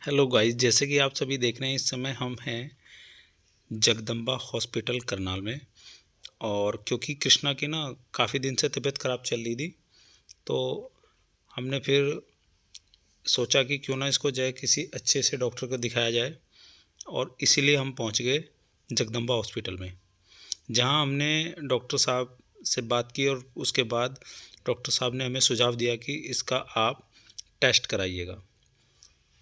Hello guys, जैसे कि आप सभी देख रहे हैं, इस समय हम हैं जगदम्बा हॉस्पिटल करनाल में। और क्योंकि कृष्णा की ना काफ़ी दिन से तबीयत ख़राब चल रही थी, तो हमने फिर सोचा कि क्यों ना इसको जाए किसी अच्छे से डॉक्टर को दिखाया जाए। और इसीलिए हम पहुंच गए जगदम्बा हॉस्पिटल में, जहां हमने डॉक्टर साहब से बात की। और उसके बाद डॉक्टर साहब ने हमें सुझाव दिया कि इसका आप टेस्ट कराइएगा।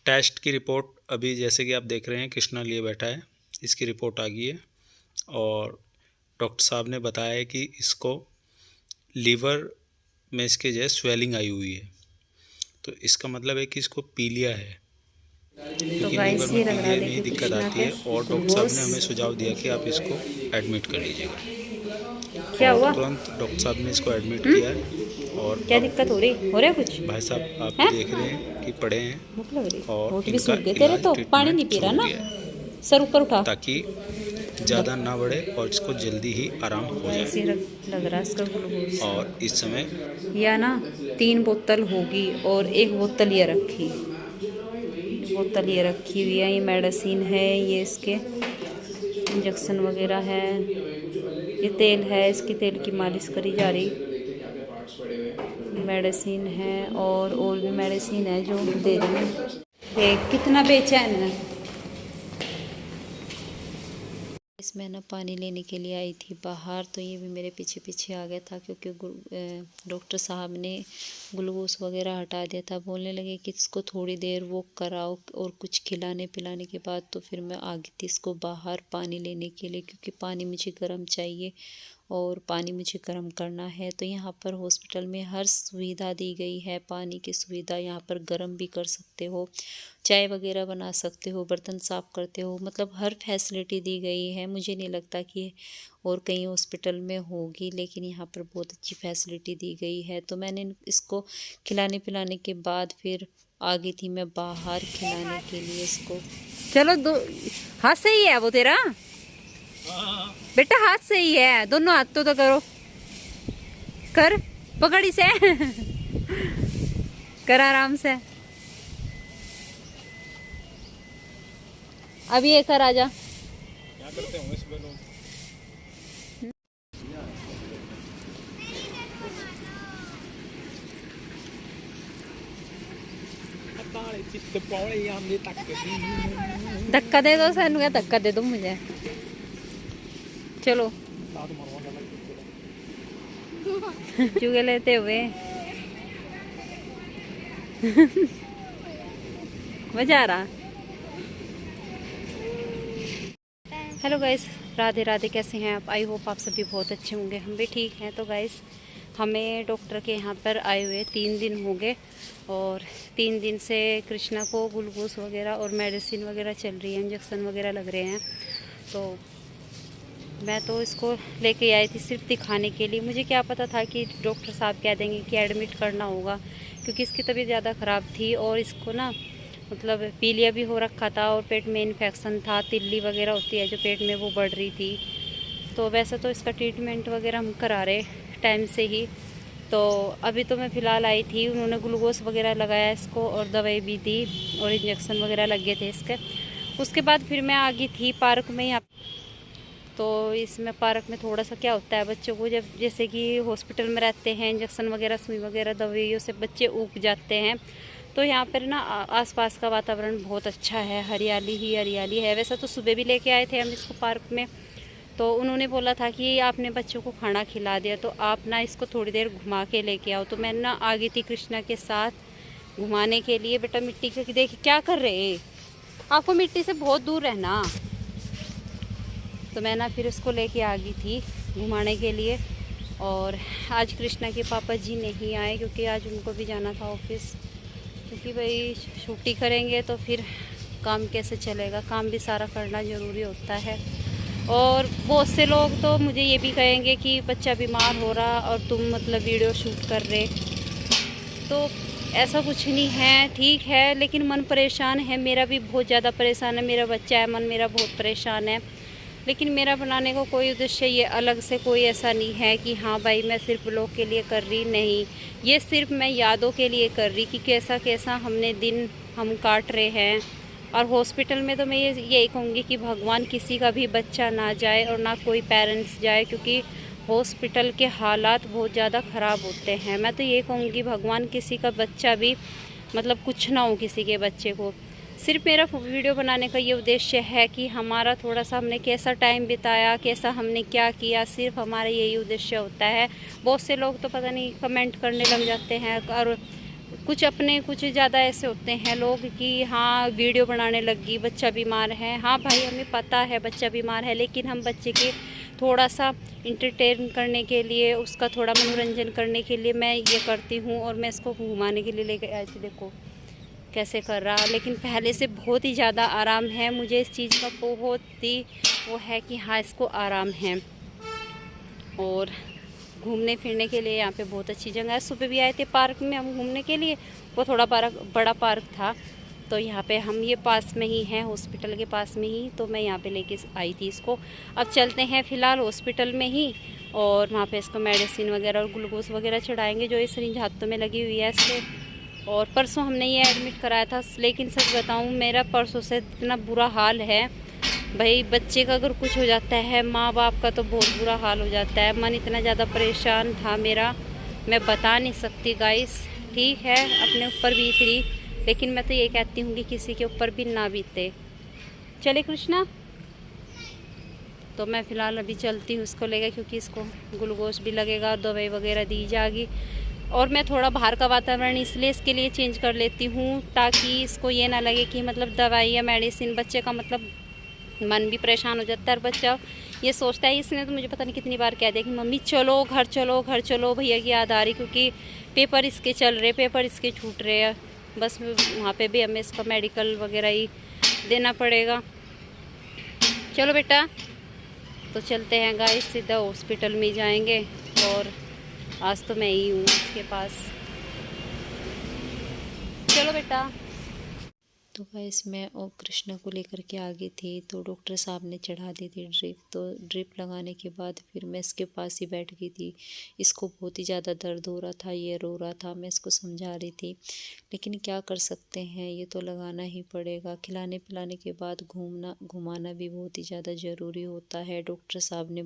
टेस्ट की रिपोर्ट अभी जैसे कि आप देख रहे हैं, कृष्णा लिए बैठा है, इसकी रिपोर्ट आ गई है। और डॉक्टर साहब ने बताया है कि इसको लीवर में इसके जो है स्वेलिंग आई हुई है। तो इसका मतलब है कि इसको पीलिया है, तो क्योंकि लीवर गाइस में ये लग रहा है, पीलिया में ही देखिए दिक्कत कृष्णा आती के है। और डॉक्टर साहब ने ग्लूकोज हमें सुझाव दिया कि आप इसको एडमिट कर लीजिएगा। क्या और हुआ। तुरंत डॉक्टर साहब ने इसको एडमिट किया है। और क्या अब दिक्कत हो रहा है कुछ भाई साहब आप है। देख रहे हैं कि पड़े हैं भूख लग रही, और होठ भी इनका सूख गए तेरे, इलाज तो पानी ट्रीटमेंट नहीं पी रहा शुरू हो ना। गया है, सर ऊपर उठा। ताकि ज़्यादा ना बढ़े और इसको जल्दी ही आराम हो जाए। ऐसे लग रहा है इसका और ग्लूकोज। इस समय या ना 3 बोतल होगी और 1 बोतल ये रखी, बोतल ये रखी हुई है। ये मेडिसिन है, ये इसके इंजेक्शन वगैरह है, ये तेल है, इसकी तेल की मालिश करी जा रही। मेडिसिन है और भी मेडिसिन है जो दे रही है। देख कितना बेचैन है। इसमें ना पानी लेने के लिए आई थी बाहर, तो ये भी मेरे पीछे पीछे आ गया था, क्योंकि डॉक्टर साहब ने ग्लूकोज वगैरह हटा दिया था। बोलने लगे कि इसको थोड़ी देर वॉक कराओ और कुछ खिलाने पिलाने के बाद तो फिर मैं आ गई थी इसको बाहर पानी लेने के लिए, क्योंकि पानी मुझे गर्म चाहिए और पानी मुझे गर्म करना है। तो यहाँ पर हॉस्पिटल में हर सुविधा दी गई है, पानी की सुविधा, यहाँ पर गर्म भी कर सकते हो, चाय वगैरह बना सकते हो, बर्तन साफ़ करते हो, मतलब हर फैसिलिटी दी गई है। मुझे नहीं लगता कि और कहीं हॉस्पिटल में होगी, लेकिन यहाँ पर बहुत अच्छी फैसिलिटी दी गई है। तो मैंने इसको खिलाने पिलाने के बाद फिर आ गई थी मैं बाहर खिलाने के लिए इसको। चलो दो हाथ से ही है वो तेरा बेटा, हाथ से ही है, दोनों हाथ तो करो, कर पकड़ी से कर आराम से। अभी एक कर आजा। क्या करते होंगे सुबह लोग। धक्का दे दो सैनू, क्या धक्का दे दो मुझे। चलो चुगे लेते हुए मजा आ रहा। हेलो गाइस, राधे राधे, कैसे हैं आप। आई होप आप सभी बहुत अच्छे होंगे, हम भी ठीक हैं। तो गाइस हमें डॉक्टर के यहाँ पर आए हुए 3 दिन हो गए, और 3 दिन से कृष्णा को ग्लूकोज वगैरह और मेडिसिन वगैरह चल रही है, इंजेक्शन वगैरह लग रहे हैं। तो मैं तो इसको लेके आई थी सिर्फ दिखाने के लिए। मुझे क्या पता था कि डॉक्टर साहब कह देंगे कि एडमिट करना होगा, क्योंकि इसकी तबीयत ज़्यादा ख़राब थी और इसको ना मतलब पीलिया भी हो रखा था और पेट में इन्फेक्शन था, तिल्ली वगैरह होती है जो पेट में, वो बढ़ रही थी। तो वैसे तो इसका ट्रीटमेंट वगैरह हम करा रहे टाइम से ही। तो अभी तो मैं फ़िलहाल आई थी, उन्होंने ग्लूकोज वगैरह लगाया इसको और दवाई भी दी और इंजेक्शन वगैरह लगे थे इसके। उसके बाद फिर मैं आ गई थी पार्क में। यहाँ तो इसमें पार्क में थोड़ा सा क्या होता है, बच्चों को जब जैसे कि हॉस्पिटल में रहते हैं, इंजेक्शन वगैरह सुई वगैरह दवाइयों से बच्चे ऊब जाते हैं। तो यहाँ पर ना आसपास का वातावरण बहुत अच्छा है, हरियाली ही हरियाली है। वैसे तो सुबह भी लेके आए थे हम इसको पार्क में, तो उन्होंने बोला था कि आपने बच्चों को खाना खिला दिया तो आप ना इसको थोड़ी देर घुमा के लेके आओ। तो मैं ना आ गई थी कृष्णा के साथ घुमाने के लिए। बेटा मिट्टी के देख क्या कर रहे, आपको मिट्टी से बहुत दूर रहना। तो मैं ना फिर उसको लेके आ गई थी घुमाने के लिए। और आज कृष्णा के पापा जी नहीं आए, क्योंकि आज उनको भी जाना था ऑफिस, क्योंकि भाई छुट्टी करेंगे तो फिर काम कैसे चलेगा, काम भी सारा करना ज़रूरी होता है। और बहुत से लोग तो मुझे ये भी कहेंगे कि बच्चा बीमार हो रहा और तुम मतलब वीडियो शूट कर रहे, तो ऐसा कुछ नहीं है, ठीक है, लेकिन मन परेशान है, मेरा भी बहुत ज़्यादा परेशान है, मेरा बच्चा है, मन मेरा बहुत परेशान है। लेकिन मेरा बनाने का कोई उद्देश्य ये अलग से कोई ऐसा नहीं है कि हाँ भाई मैं सिर्फ लोग के लिए कर रही, नहीं, ये सिर्फ मैं यादों के लिए कर रही कि कैसा कैसा हमने दिन हम काट रहे हैं, और हॉस्पिटल में तो मैं यही कहूँगी कि भगवान किसी का भी बच्चा ना जाए और ना कोई पेरेंट्स जाए, क्योंकि हॉस्पिटल के हालात बहुत ज़्यादा ख़राब होते हैं। मैं तो ये कहूँगी भगवान किसी का बच्चा भी मतलब कुछ ना हो किसी के बच्चे को। सिर्फ मेरा वीडियो बनाने का ये उद्देश्य है कि हमारा थोड़ा सा हमने कैसा टाइम बिताया, कैसा हमने क्या किया, सिर्फ हमारा यही उद्देश्य होता है। बहुत से लोग तो पता नहीं कमेंट करने लग जाते हैं, और कुछ ज़्यादा ऐसे होते हैं लोग कि हाँ वीडियो बनाने लगी, बच्चा बीमार है। हाँ भाई, हमें पता है बच्चा बीमार है, लेकिन हम बच्चे के थोड़ा सा इंटरटेन करने के लिए, उसका थोड़ा मनोरंजन करने के लिए मैं ये करती हूँ। और मैं इसको घुमाने के लिए लेकर आई थी, देखो कैसे कर रहा। लेकिन पहले से बहुत ही ज़्यादा आराम है, मुझे इस चीज़ का बहुत ही वो है कि हाँ इसको आराम है। और घूमने फिरने के लिए यहाँ पे बहुत अच्छी जगह है। सुबह भी आए थे पार्क में हम घूमने के लिए, वो थोड़ा बड़ा पार्क था, तो यहाँ पे हम ये पास में ही हैं, हॉस्पिटल के पास में ही, तो मैं यहाँ पे लेके आई थी इसको। अब चलते हैं फ़िलहाल हॉस्पिटल में ही, और वहाँ पे इसको मेडिसिन वगैरह और ग्लूकोज वगैरह चढ़ाएँगे, जो ये सिरिंज हाथों में लगी हुई है इससे। और परसों हमने ये एडमिट कराया था, लेकिन सच बताऊँ मेरा परसों से इतना बुरा हाल है भाई, बच्चे का अगर कुछ हो जाता है, माँ बाप का तो बहुत बुरा हाल हो जाता है। मन इतना ज़्यादा परेशान था मेरा, मैं बता नहीं सकती गाइस। ठीक है अपने ऊपर बीत रही, लेकिन मैं तो ये कहती हूँ कि किसी के ऊपर भी ना बीते। चले कृष्णा, तो मैं फ़िलहाल अभी चलती हूँ इसको लेकर, क्योंकि इसको ग्लूकोज भी लगेगा, दवाई वगैरह दी जाएगी। और मैं थोड़ा बाहर का वातावरण इसलिए इसके लिए चेंज कर लेती हूँ, ताकि इसको ये ना लगे कि मतलब दवाई या मेडिसिन, बच्चे का मतलब मन भी परेशान हो जाता है। और बच्चा ये सोचता है, इसने तो मुझे पता नहीं कितनी बार कह दिया कि मम्मी चलो घर चलो घर चलो, भैया की याद आ रही, क्योंकि पेपर इसके चल रहे, पेपर इसके छूट रहे हैं। बस वहाँ पे भी हमें इसका मेडिकल वगैरह ही देना पड़ेगा। चलो बेटा, तो चलते हैं गाइस, सीधा हॉस्पिटल में जाएंगे। और आज तो मैं ही हूँ इसके पास। चलो बेटा। तो गाइस मैं और कृष्णा को लेकर के आ गई थी, तो डॉक्टर साहब ने चढ़ा दी थी ड्रिप। तो ड्रिप लगाने के बाद फिर मैं इसके पास ही बैठ गई थी। इसको बहुत ही ज़्यादा दर्द हो रहा था, ये रो रहा था, मैं इसको समझा रही थी, लेकिन क्या कर सकते हैं, ये तो लगाना ही पड़ेगा। खिलाने पिलाने के बाद घुमाना भी बहुत ही ज़्यादा ज़रूरी होता है। डॉक्टर साहब ने